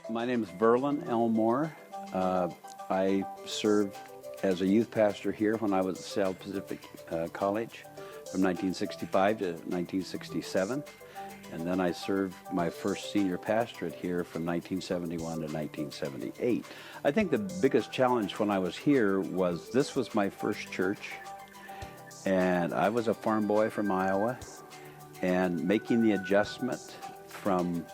My name is Verlin Elmore. I served as a youth pastor here when I was at South Pacific College from 1965 to 1967. And then I served my first senior pastorate here from 1971 to 1978. I think the biggest challenge when I was here was this was my first church, and I was a farm boy from Iowa, and making the adjustment from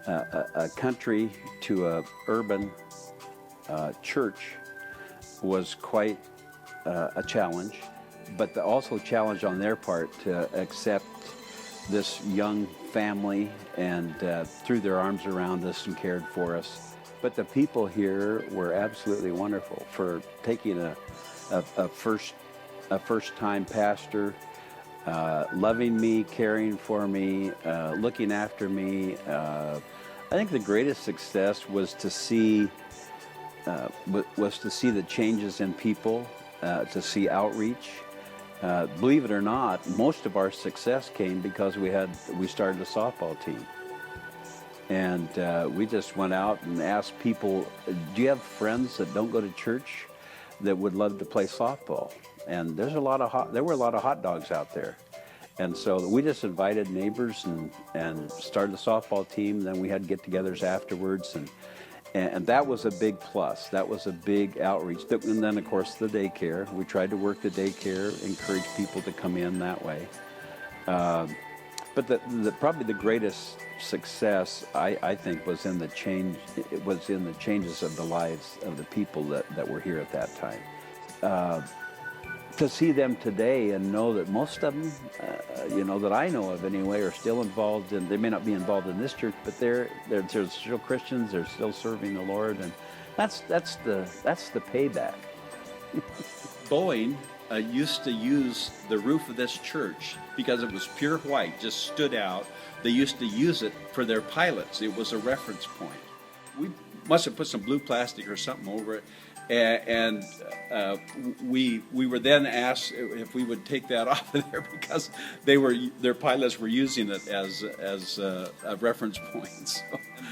a country to a urban church was quite a challenge, but also a challenge on their part to accept this young family and threw their arms around us and cared for us. But the people here were absolutely wonderful for taking a first-time pastor, loving me, caring for me, looking after me. I think the greatest success was to see the changes in people, to see outreach. Believe it or not, most of our success came because we started a softball team. And we just went out and asked people, do you have friends that don't go to church that would love to play softball? And there were a lot of hot dogs out there. And so we just invited neighbors and started the softball team. Then we had get-togethers afterwards, and that was a big plus. That was a big outreach. And then, of course, the daycare. We tried to work the daycare, encourage people to come in that way. But probably the greatest success, I think, was in the change. It was in the changes of the lives of the people that were here at that time. To see them today and know that most of them, that I know of anyway, are still involved in. They may not be involved in this church, but they're still Christians. They're still serving the Lord, and that's the payback. Boeing used to use the roof of this church because it was pure white, just stood out. They used to use it for their pilots. It was a reference point. We must have put some blue plastic or something over it. And we were then asked if we would take that off of there because their pilots were using it as a reference point. So,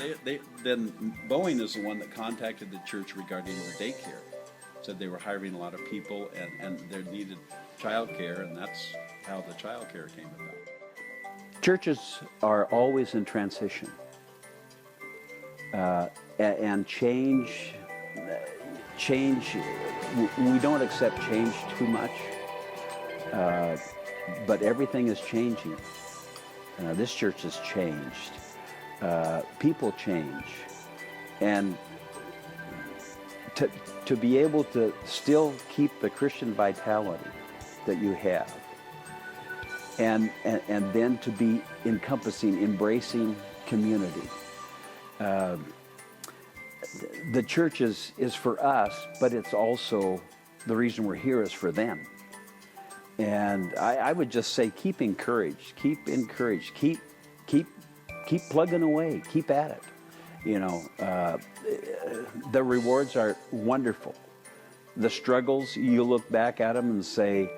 and then Boeing is the one that contacted the church regarding the daycare. Said they were hiring a lot of people and they needed childcare, and that's how the childcare came about. Churches are always in transition, and change. We don't accept change too much, but everything is changing. This church has changed. People change. And to be able to still keep the Christian vitality that you have, and then to be embracing community. The church is for us, but it's also the reason we're here is for them. And I would just say keep encouraged, keep plugging away, keep at it. The rewards are wonderful. The struggles, you look back at them and say,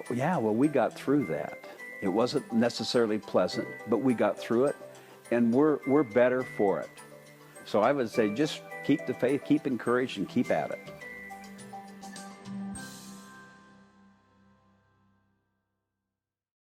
we got through that. It wasn't necessarily pleasant, but we got through it, and we're better for it. So I would say just keep the faith, keep encouraged, and keep at it.